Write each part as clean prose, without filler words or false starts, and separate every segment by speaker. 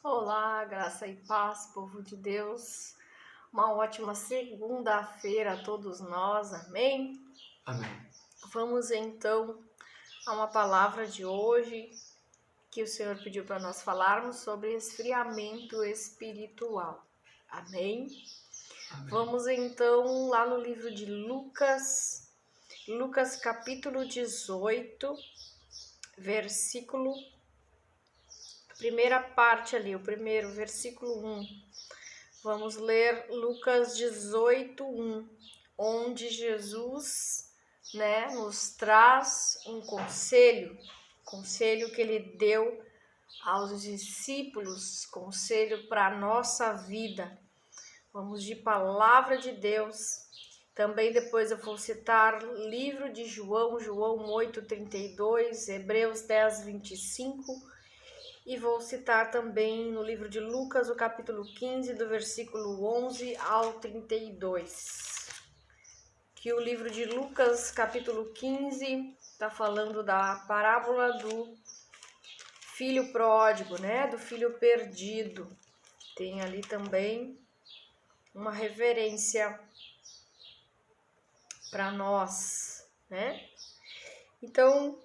Speaker 1: Olá, graça e paz, povo de Deus. Uma ótima segunda-feira a todos nós, amém?
Speaker 2: Amém.
Speaker 1: Vamos então a uma palavra de hoje que o Senhor pediu para nós falarmos sobre esfriamento espiritual, amém?
Speaker 2: Amém.
Speaker 1: Vamos então lá no livro de Lucas capítulo 18, versículo, primeira parte ali, o primeiro, versículo 1. Vamos ler Lucas 18:1, onde Jesus, nos traz um conselho que ele deu aos discípulos, conselho para a nossa vida. Vamos de palavra de Deus. Também depois eu vou citar livro de João 8:32, Hebreus 10:25. E vou citar também no livro de Lucas, o capítulo 15, do versículo 11 ao 32. Que o livro de Lucas, capítulo 15, está falando da parábola do filho pródigo, do filho perdido. Tem ali também uma reverência para nós, Então,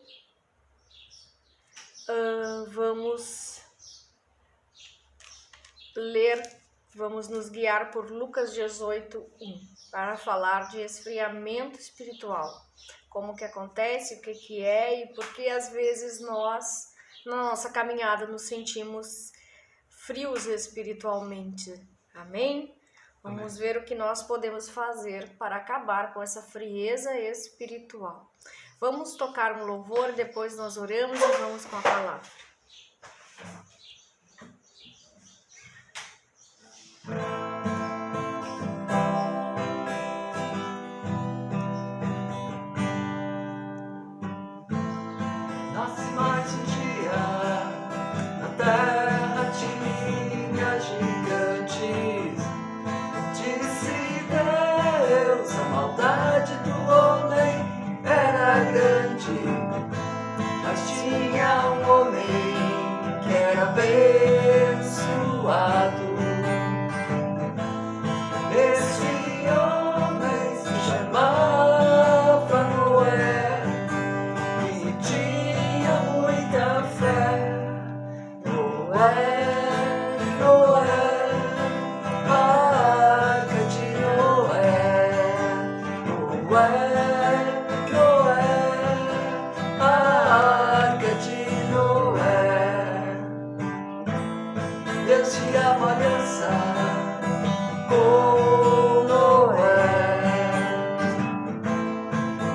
Speaker 1: vamos ler, vamos nos guiar por Lucas 18:1 para falar de esfriamento espiritual. Como que acontece, o que é e por que às vezes nós, na nossa caminhada, nos sentimos frios espiritualmente. Amém? Vamos ver o que nós podemos fazer para acabar com essa frieza espiritual. Vamos tocar um louvor, depois nós oramos e vamos com a palavra.
Speaker 2: Nasce mais um dia na terra, tinha gigantes. Disse Deus, a maldade do homem era grande, mas tinha um homem que era abençoado. Esse homem se chamava Noé e tinha muita fé. Noé, a arca de Noé. Noé, a arca de Noé. Deus tinha uma aliança com Noé.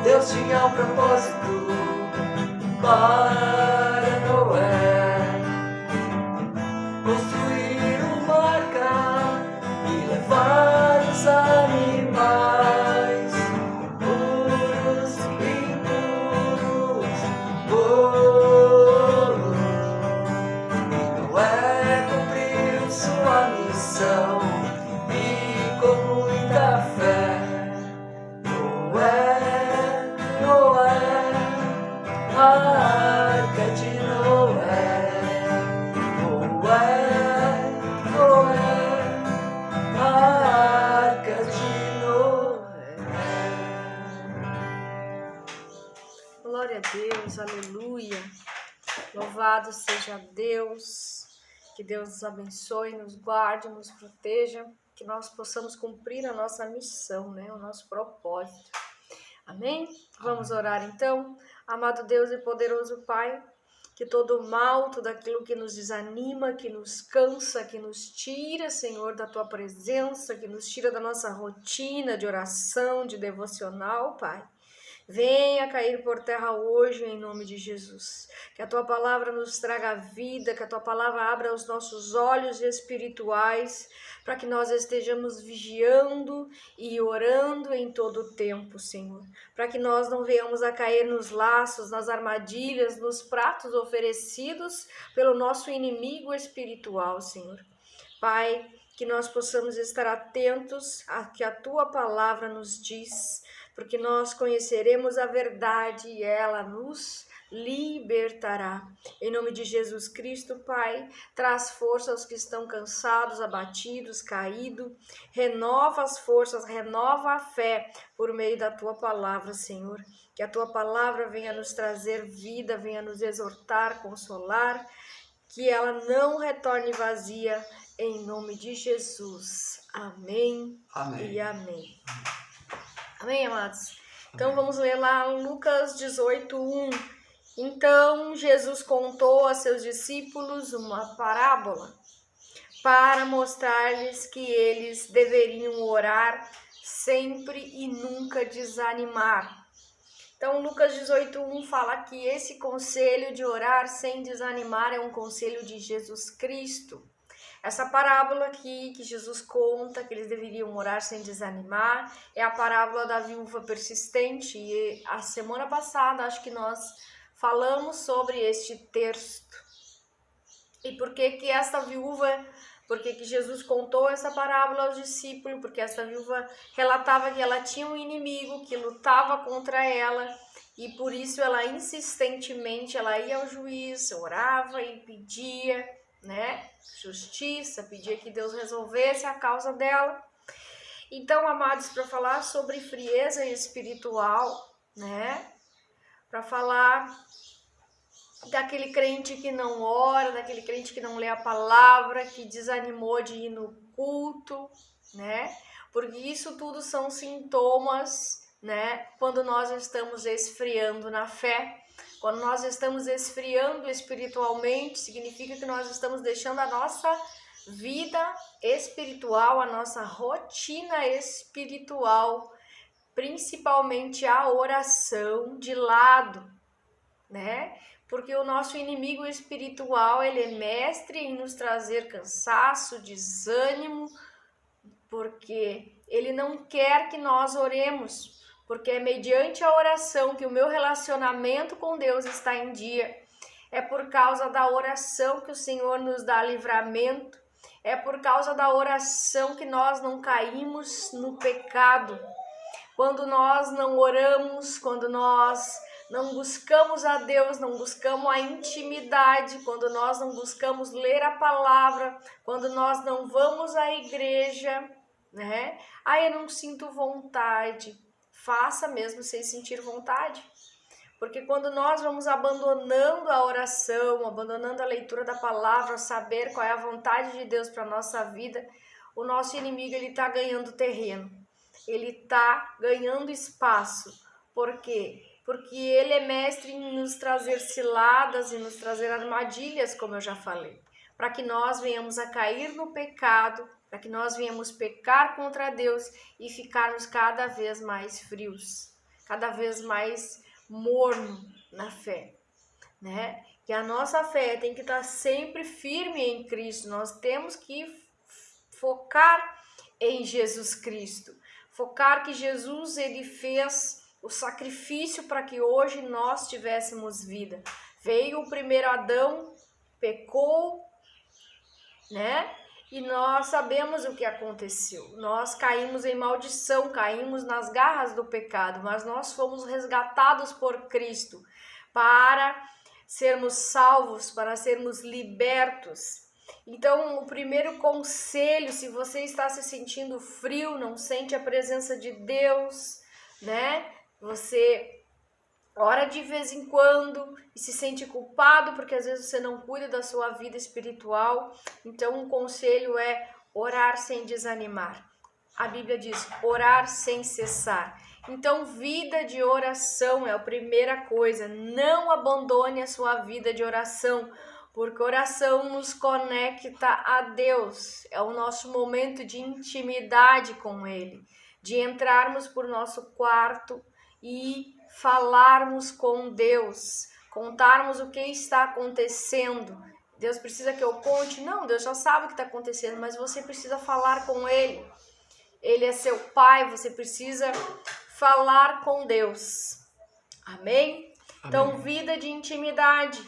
Speaker 2: Deus tinha um propósito para Noé: construir uma arca e levar os animais puros e impuros. E Noé cumpriu sua missão e com muita fé. Noé, a arca de Noé. Noé, a arca de Noé.
Speaker 1: Glória a Deus, aleluia. Louvado seja Deus. Que Deus nos abençoe, nos guarde, nos proteja, que nós possamos cumprir a nossa missão, o nosso propósito. Amém? Vamos orar então. Amado Deus e poderoso Pai, que todo mal, tudo aquilo que nos desanima, que nos cansa, que nos tira, Senhor, da Tua presença, que nos tira da nossa rotina de oração, de devocional, Pai, venha cair por terra hoje em nome de Jesus. Que a Tua palavra nos traga vida, que a Tua palavra abra os nossos olhos espirituais, para que nós estejamos vigiando e orando em todo o tempo, Senhor. Para que nós não venhamos a cair nos laços, nas armadilhas, nos pratos oferecidos pelo nosso inimigo espiritual, Senhor. Pai, que nós possamos estar atentos a que a Tua palavra nos diz, porque nós conheceremos a verdade e ela nos libertará. Em nome de Jesus Cristo, Pai, traz força aos que estão cansados, abatidos, caídos. Renova as forças, renova a fé por meio da Tua palavra, Senhor. Que a Tua palavra venha nos trazer vida, venha nos exortar, consolar. Que ela não retorne vazia, em nome de Jesus. Amém,
Speaker 2: Amém.
Speaker 1: e amém. Amém, amados? Então vamos ler lá Lucas 18:1. Então Jesus contou a seus discípulos uma parábola para mostrar-lhes que eles deveriam orar sempre e nunca desanimar. Então, Lucas 18:1 fala que esse conselho de orar sem desanimar é um conselho de Jesus Cristo. Essa parábola aqui que Jesus conta, que eles deveriam orar sem desanimar, é a parábola da viúva persistente. E a semana passada, acho que nós falamos sobre este texto. E por que que esta viúva... Por que Jesus contou essa parábola aos discípulos? Porque essa viúva relatava que ela tinha um inimigo que lutava contra ela e por isso ela insistentemente ela ia ao juiz, orava e pedia, né, justiça, pedia que Deus resolvesse a causa dela. Então, amados, para falar sobre frieza espiritual, né, para falar daquele crente que não ora, daquele crente que não lê a palavra, que desanimou de ir no culto, né? Porque isso tudo são sintomas, né? Quando nós estamos esfriando na fé, quando nós estamos esfriando espiritualmente, significa que nós estamos deixando a nossa vida espiritual, a nossa rotina espiritual, principalmente a oração, de lado, né? Porque o nosso inimigo espiritual, ele é mestre em nos trazer cansaço, desânimo, porque ele não quer que nós oremos, porque é mediante a oração que o meu relacionamento com Deus está em dia. É por causa da oração que o Senhor nos dá livramento, é por causa da oração que nós não caímos no pecado. Quando nós não oramos, quando nós não buscamos a Deus, não buscamos a intimidade, quando nós não buscamos ler a palavra, quando nós não vamos à igreja, né? Aí eu não sinto vontade. Faça mesmo sem sentir vontade. Porque quando nós vamos abandonando a oração, abandonando a leitura da palavra, saber qual é a vontade de Deus para a nossa vida, o nosso inimigo ele está ganhando terreno. Ele está ganhando espaço. Por quê? Porque ele é mestre em nos trazer ciladas e nos trazer armadilhas, como eu já falei, para que nós venhamos a cair no pecado, para que nós venhamos pecar contra Deus e ficarmos cada vez mais frios, cada vez mais morno na fé, né? Que a nossa fé tem que estar sempre firme em Cristo, nós temos que focar em Jesus Cristo, focar que Jesus ele fez o sacrifício para que hoje nós tivéssemos vida. Veio o primeiro Adão, pecou, né? E nós sabemos o que aconteceu. Nós caímos em maldição, caímos nas garras do pecado, mas nós fomos resgatados por Cristo para sermos salvos, para sermos libertos. Então, o primeiro conselho, se você está se sentindo frio, não sente a presença de Deus, né? Você ora de vez em quando e se sente culpado porque às vezes você não cuida da sua vida espiritual. Então, um conselho é orar sem desanimar. A Bíblia diz orar sem cessar. Então, vida de oração é a primeira coisa. Não abandone a sua vida de oração, porque oração nos conecta a Deus. É o nosso momento de intimidade com Ele, de entrarmos por nosso quarto e falarmos com Deus, contarmos o que está acontecendo. Deus precisa que eu conte? Não, Deus já sabe o que está acontecendo, mas você precisa falar com Ele. Ele é seu Pai, você precisa falar com Deus. Amém? Então, vida de intimidade,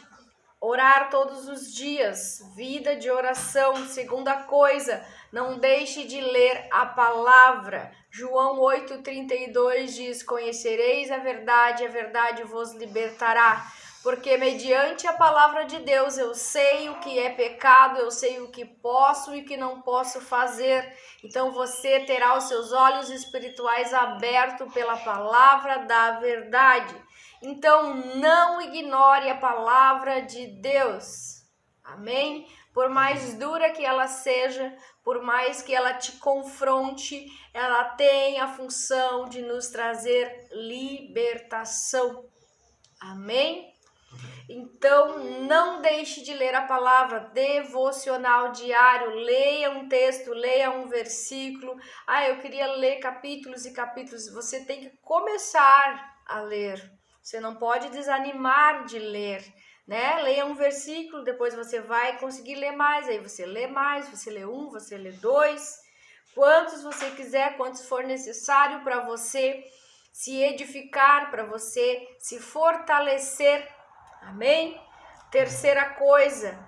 Speaker 1: orar todos os dias, vida de oração. Segunda coisa, não deixe de ler a palavra. João 8,32 diz, conhecereis a verdade vos libertará. porque mediante a palavra de Deus eu sei o que é pecado, eu sei o que posso e o que não posso fazer. Então você terá os seus olhos espirituais abertos pela palavra da verdade. Então não ignore a palavra de Deus. Amém? Por mais dura que ela seja, por mais que ela te confronte, ela tem a função de nos trazer libertação. Amém? Então, não deixe de ler a palavra, devocional diário, leia um texto, leia um versículo. Eu queria ler capítulos e capítulos. Você tem que começar a ler. Você não pode desanimar de ler, né? Leia um versículo, depois você vai conseguir ler mais. Aí você lê mais, você lê um, você lê dois. Quantos você quiser, quantos for necessário para você se edificar, para você se fortalecer. Amém? Terceira coisa,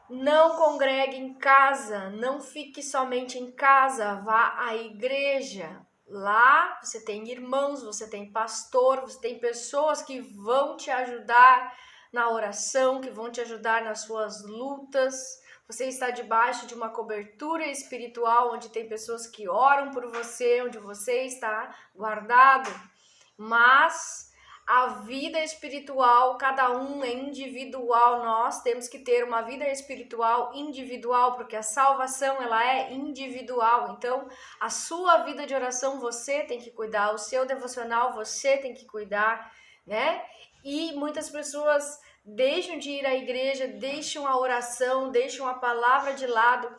Speaker 1: não congregue em casa, não fique somente em casa, vá à igreja. Lá você tem irmãos, você tem pastor, você tem pessoas que vão te ajudar na oração, que vão te ajudar nas suas lutas. Você está debaixo de uma cobertura espiritual, onde tem pessoas que oram por você, onde você está guardado. Mas a vida espiritual, cada um é individual, nós temos que ter uma vida espiritual individual, porque a salvação ela é individual. Então, a sua vida de oração você tem que cuidar, o seu devocional você tem que cuidar, né? E muitas pessoas deixam de ir à igreja, deixam a oração, deixam a palavra de lado,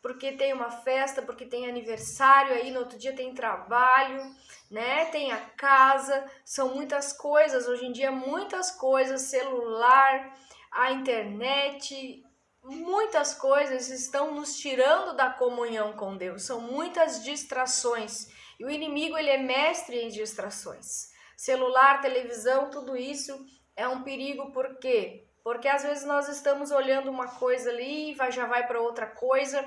Speaker 1: porque tem uma festa, porque tem aniversário, aí no outro dia tem trabalho, né? Tem a casa, são muitas coisas, hoje em dia muitas coisas, celular, a internet, muitas coisas estão nos tirando da comunhão com Deus, são muitas distrações, e o inimigo ele é mestre em distrações, celular, televisão, tudo isso é um perigo, por quê? Porque às vezes nós estamos olhando uma coisa ali e já vai para outra coisa.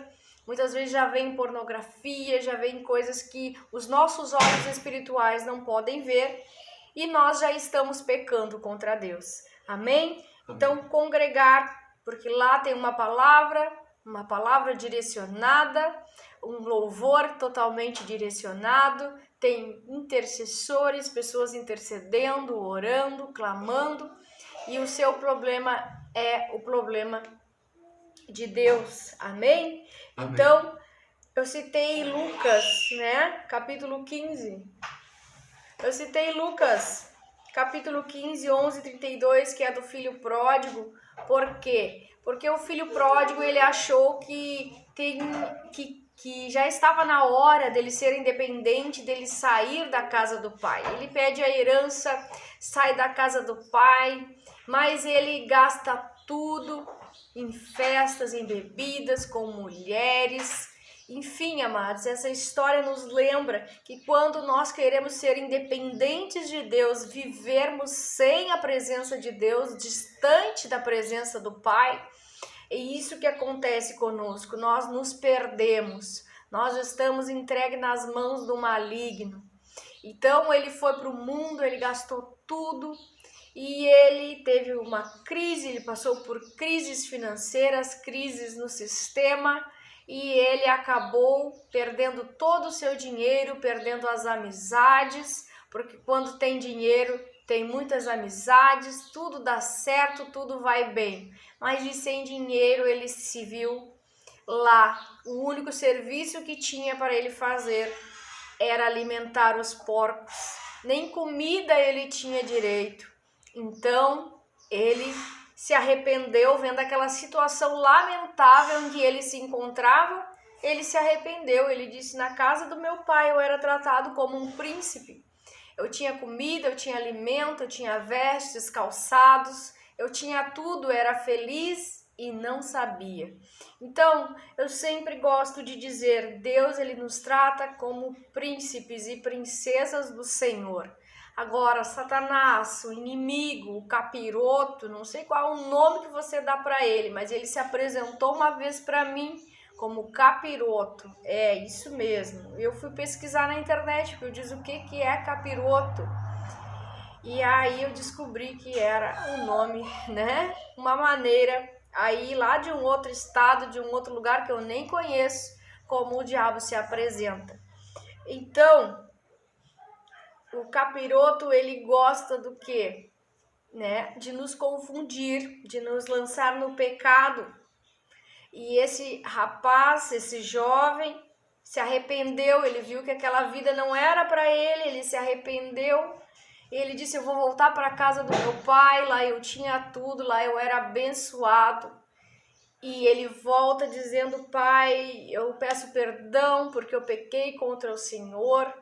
Speaker 1: Muitas vezes já vem pornografia, já vem coisas que os nossos olhos espirituais não podem ver e nós já estamos pecando contra Deus. Amém? Então, congregar, porque lá tem uma palavra direcionada, um louvor totalmente direcionado, tem intercessores, pessoas intercedendo, orando, clamando, e o seu problema é o problema de Deus. Amém? Amém. Então, eu citei Lucas, né? Capítulo 15. Eu citei Lucas, capítulo 15, 11, 32, que é do filho pródigo. Por quê? Porque o filho pródigo, ele achou que já estava na hora dele ser independente, dele sair da casa do pai. Ele pede a herança, sai da casa do pai, mas ele gasta tudo em festas, em bebidas, com mulheres. Enfim, amados, essa história nos lembra que quando nós queremos ser independentes de Deus, vivermos sem a presença de Deus, distante da presença do Pai, é isso que acontece conosco, nós nos perdemos, nós estamos entregues nas mãos do maligno. Então ele foi para o mundo, ele gastou tudo e ele teve uma crise, ele passou por crises financeiras, crises no sistema e ele acabou perdendo todo o seu dinheiro, perdendo as amizades, porque quando tem dinheiro tem muitas amizades, tudo dá certo, tudo vai bem. Mas e sem dinheiro ele se viu lá. O único serviço que tinha para ele fazer era alimentar os porcos. Nem comida ele tinha direito. Então ele se arrependeu, vendo aquela situação lamentável em que ele se encontrava. Ele se arrependeu, ele disse: na casa do meu pai eu era tratado como um príncipe. Eu tinha comida, eu tinha alimento, eu tinha vestes, calçados, eu tinha tudo, era feliz e não sabia. Então, eu sempre gosto de dizer, Deus ele nos trata como príncipes e princesas do Senhor. Agora, Satanás, o inimigo, o capiroto, não sei qual é o nome que você dá para ele, mas ele se apresentou uma vez para mim como capiroto. É isso mesmo. Eu fui pesquisar na internet, porque eu disse o que é capiroto. E aí eu descobri que era um nome, né? Uma maneira aí lá de um outro estado, de um outro lugar que eu nem conheço, como o diabo se apresenta. Então, o capiroto, ele gosta do quê? Né? De nos confundir, de nos lançar no pecado. E esse rapaz, esse jovem, se arrependeu, ele viu que aquela vida não era para ele se arrependeu. Ele disse, eu vou voltar para a casa do meu pai, lá eu tinha tudo, lá eu era abençoado. E ele volta dizendo, pai, eu peço perdão porque eu pequei contra o Senhor.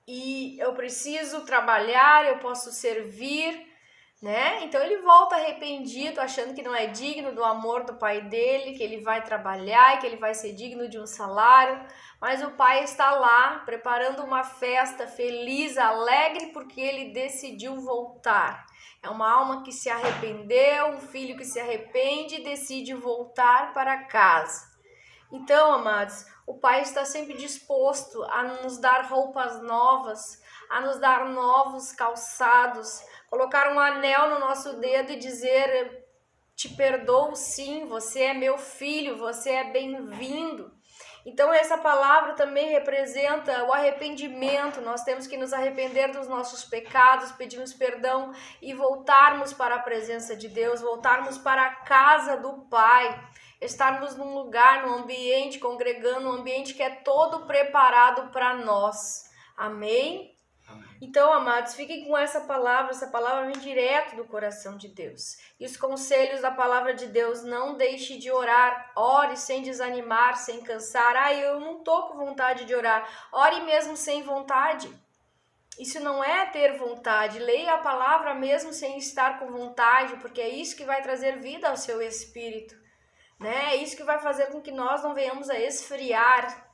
Speaker 1: E eu preciso trabalhar, eu posso servir, né? Então ele volta arrependido, achando que não é digno do amor do pai dele, que ele vai trabalhar e que ele vai ser digno de um salário, mas o pai está lá preparando uma festa feliz, alegre, porque ele decidiu voltar. É uma alma que se arrependeu, um filho que se arrepende e decide voltar para casa. Então, amados, o pai está sempre disposto a nos dar roupas novas, a nos dar novos calçados, colocar um anel no nosso dedo e dizer, te perdoo sim, você é meu filho, você é bem-vindo. Então essa palavra também representa o arrependimento, nós temos que nos arrepender dos nossos pecados, pedirmos perdão e voltarmos para a presença de Deus, voltarmos para a casa do Pai, estarmos num lugar, num ambiente, congregando, um ambiente que é todo preparado para nós. Amém? Então, amados, fiquem com essa palavra vem direto do coração de Deus. E os conselhos da palavra de Deus, não deixe de orar, ore sem desanimar, sem cansar. Eu não estou com vontade de orar. Ore mesmo sem vontade. Isso não é ter vontade. Leia a palavra mesmo sem estar com vontade, porque é isso que vai trazer vida ao seu espírito, né? É isso que vai fazer com que nós não venhamos a esfriar.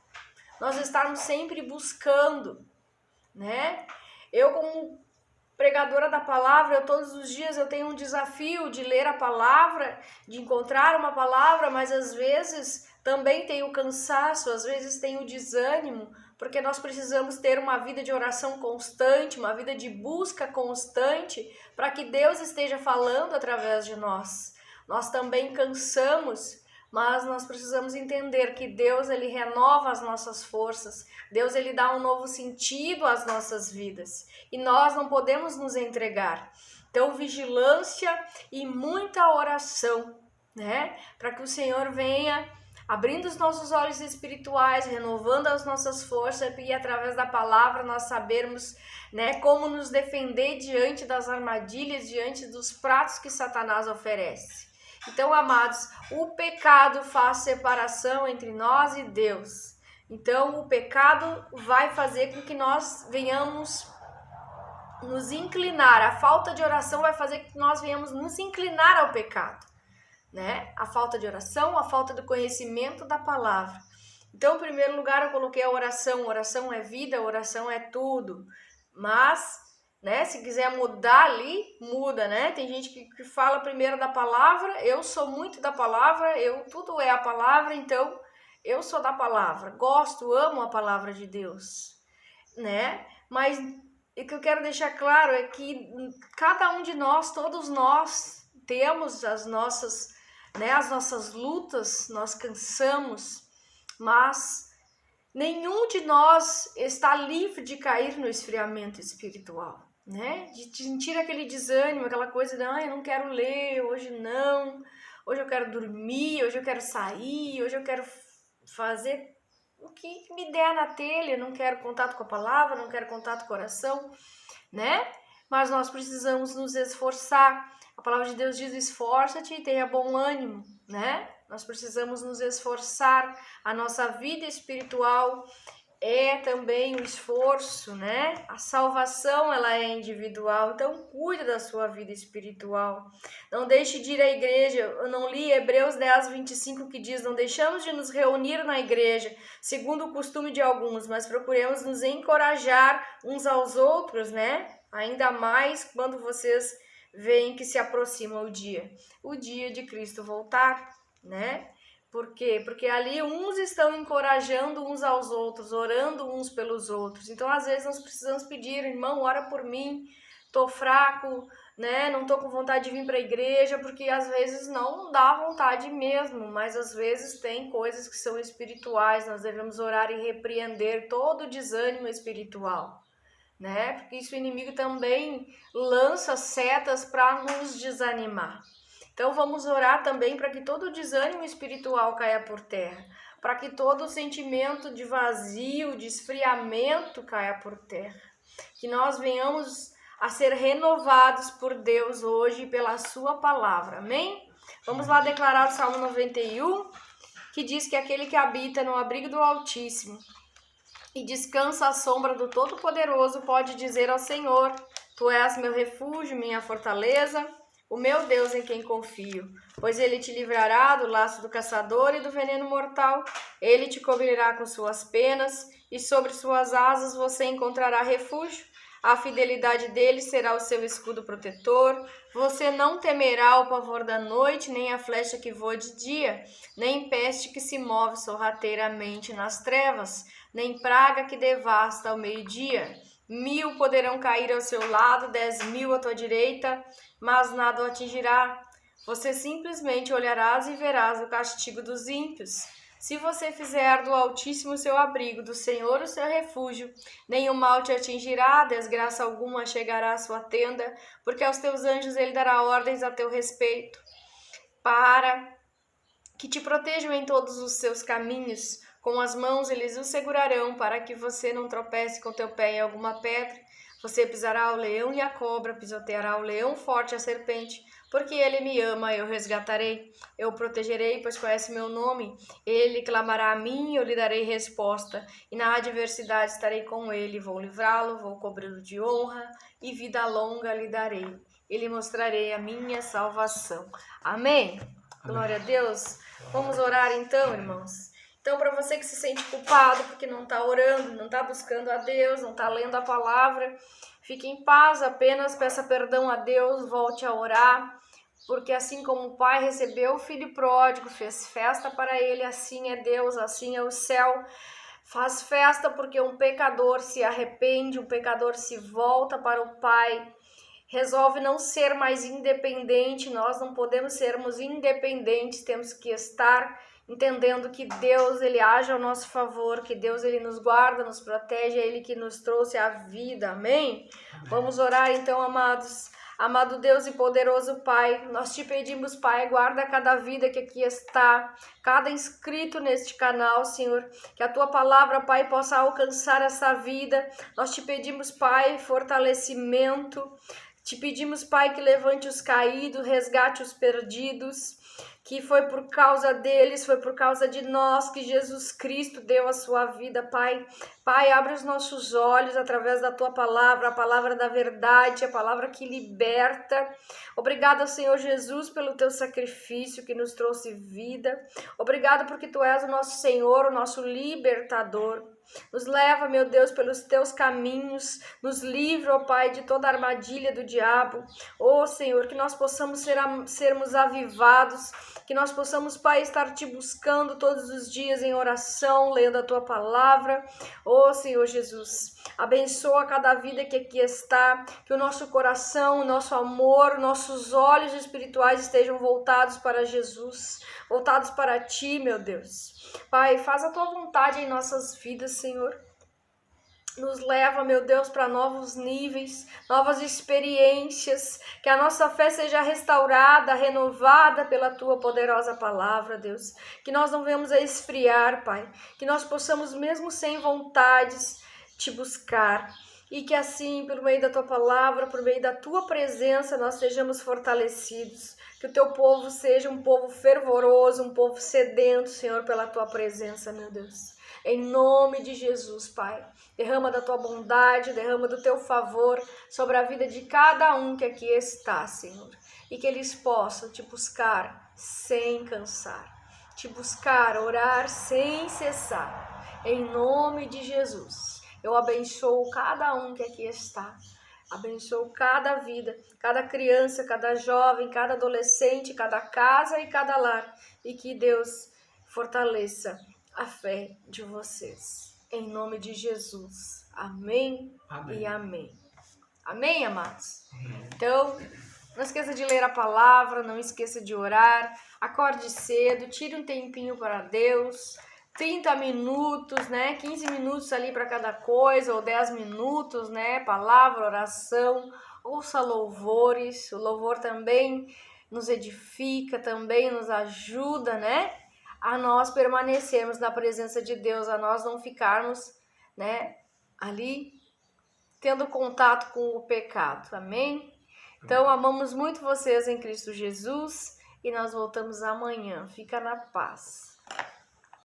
Speaker 1: Nós estarmos sempre buscando, né? Eu, como pregadora da palavra, todos os dias eu tenho um desafio de ler a palavra, de encontrar uma palavra, mas às vezes também tem o cansaço, às vezes tem o desânimo, porque nós precisamos ter uma vida de oração constante, uma vida de busca constante, para que Deus esteja falando através de nós. Nós também cansamos, mas nós precisamos entender que Deus, ele renova as nossas forças, Deus, ele dá um novo sentido às nossas vidas e nós não podemos nos entregar. Então, vigilância e muita oração, né? Para que o Senhor venha abrindo os nossos olhos espirituais, renovando as nossas forças e através da palavra nós sabermos, né, como nos defender diante das armadilhas, diante dos pratos que Satanás oferece. Então, amados, o pecado faz separação entre nós e Deus. Então, o pecado vai fazer com que nós venhamos nos inclinar. A falta de oração vai fazer com que nós venhamos nos inclinar ao pecado, né? A falta de oração, a falta do conhecimento da palavra. Então, em primeiro lugar, eu coloquei a oração. Oração é vida, oração é tudo. Mas, né, se quiser mudar ali, muda, né? Tem gente que fala primeiro da palavra, eu sou muito da palavra, tudo é a palavra, então eu sou da palavra, gosto, amo a palavra de Deus, né? Mas o que eu quero deixar claro é que cada um de nós, todos nós, temos as nossas lutas, nós cansamos, mas nenhum de nós está livre de cair no esfriamento espiritual, né? De sentir aquele desânimo, aquela coisa de, eu não quero ler, hoje não, hoje eu quero dormir, hoje eu quero sair, hoje eu quero fazer o que me der na telha, não quero contato com a palavra, não quero contato com o coração, né? Mas nós precisamos nos esforçar. A palavra de Deus diz, esforça-te e tenha bom ânimo, né? Nós precisamos nos esforçar. A nossa vida espiritual é também o esforço, né? A salvação, ela é individual, então cuide da sua vida espiritual. Não deixe de ir à igreja. Eu não li Hebreus 10, 25, que diz, não deixamos de nos reunir na igreja, segundo o costume de alguns, mas procuremos nos encorajar uns aos outros, né? Ainda mais quando vocês veem que se aproxima o dia de Cristo voltar, né? Por quê? Porque ali uns estão encorajando uns aos outros, orando uns pelos outros. Então, às vezes, nós precisamos pedir, irmão, ora por mim, tô fraco, né? Não tô com vontade de vir para a igreja, porque às vezes não dá vontade mesmo, mas às vezes tem coisas que são espirituais, nós devemos orar e repreender todo o desânimo espiritual, né? Porque isso o inimigo também lança setas para nos desanimar. Então vamos orar também para que todo o desânimo espiritual caia por terra, para que todo o sentimento de vazio, de esfriamento caia por terra, que nós venhamos a ser renovados por Deus hoje pela sua palavra, amém? Vamos lá declarar o Salmo 91, que diz que aquele que habita no abrigo do Altíssimo e descansa à sombra do Todo-Poderoso pode dizer ao Senhor: Tu és meu refúgio, minha fortaleza, o meu Deus em quem confio. Pois ele te livrará do laço do caçador e do veneno mortal. Ele te cobrirá com suas penas e sobre suas asas você encontrará refúgio. A fidelidade dele será o seu escudo protetor. Você não temerá o pavor da noite, nem a flecha que voa de dia, nem peste que se move sorrateiramente nas trevas, nem praga que devasta ao meio-dia. 1000 poderão cair ao seu lado, 10.000 à tua direita, mas nada o atingirá. Você simplesmente olharás e verás o castigo dos ímpios. Se você fizer do Altíssimo o seu abrigo, do Senhor o seu refúgio, nenhum mal te atingirá, desgraça alguma chegará à sua tenda, porque aos teus anjos ele dará ordens a teu respeito, para que te protejam em todos os seus caminhos. Com as mãos eles o segurarão, para que você não tropece com teu pé em alguma pedra. Você pisará o leão e a cobra, pisoteará o leão forte e a serpente. Porque ele me ama, eu resgatarei. Eu o protegerei, pois conhece meu nome. Ele clamará a mim, eu lhe darei resposta. E na adversidade estarei com ele. Vou livrá-lo, vou cobri-lo de honra, e vida longa lhe darei. E lhe mostrarei a minha salvação. Amém? Glória a Deus. Vamos orar então, irmãos. Então, para você que se sente culpado porque não está orando, não está buscando a Deus, não está lendo a palavra, fique em paz, apenas peça perdão a Deus, volte a orar, porque assim como o Pai recebeu o Filho pródigo, fez festa para ele, assim é Deus, assim é o céu. Faz festa porque um pecador se arrepende, um pecador se volta para o Pai, resolve não ser mais independente. Nós não podemos sermos independentes, temos que estar entendendo que Deus ele age ao nosso favor, que Deus ele nos guarda, nos protege, é Ele que nos trouxe a vida, amém? Vamos orar então, amados. Amado Deus e poderoso Pai, nós te pedimos, Pai, guarda cada vida que aqui está, cada inscrito neste canal, Senhor, que a Tua palavra, Pai, possa alcançar essa vida. Nós te pedimos, Pai, fortalecimento. Te pedimos, Pai, que levante os caídos, resgate os perdidos, que foi por causa deles, foi por causa de nós que Jesus Cristo deu a sua vida, Pai. Pai, abre os nossos olhos através da Tua palavra, a palavra da verdade, a palavra que liberta. Obrigada, Senhor Jesus, pelo Teu sacrifício que nos trouxe vida. Obrigada porque Tu és o nosso Senhor, o nosso libertador. Nos leva, meu Deus, pelos Teus caminhos, nos livra, ó Pai, de toda armadilha do diabo. Ó Senhor, que nós possamos sermos avivados, que nós possamos, Pai, estar Te buscando todos os dias em oração, lendo a Tua palavra. Ó Senhor Jesus, abençoa cada vida que aqui está, que o nosso coração, o nosso amor, nossos olhos espirituais estejam voltados para Jesus, voltados para Ti, meu Deus. Pai, faz a Tua vontade em nossas vidas, Senhor. Nos leva, meu Deus, para novos níveis, novas experiências, que a nossa fé seja restaurada, renovada pela Tua poderosa palavra, Deus. Que nós não venhamos a esfriar, Pai, que nós possamos, mesmo sem vontades, Te buscar. E que assim, por meio da Tua palavra, por meio da Tua presença, nós sejamos fortalecidos. Que o Teu povo seja um povo fervoroso, um povo sedento, Senhor, pela Tua presença, meu Deus. Em nome de Jesus, Pai. Derrama da Tua bondade, derrama do Teu favor sobre a vida de cada um que aqui está, Senhor. E que eles possam Te buscar sem cansar. Te buscar, orar sem cessar. Em nome de Jesus. Eu abençoo cada um que aqui está. Abençoo cada vida, cada criança, cada jovem, cada adolescente, cada casa e cada lar. E que Deus fortaleça a fé de vocês. Em nome de Jesus. Amém,
Speaker 3: Amém.
Speaker 1: e amém. Amém, amados? Então, não esqueça de ler a palavra, não esqueça de orar, acorde cedo, tire um tempinho para Deus, 30 minutos, né? 15 minutos ali para cada coisa, ou 10 minutos, né? Palavra, oração, ouça louvores, o louvor também nos edifica, também nos ajuda, né? A nós permanecermos na presença de Deus, a nós não ficarmos, né? Ali tendo contato com o pecado, amém? Então, amamos muito vocês em Cristo Jesus e nós voltamos amanhã. Fica na paz.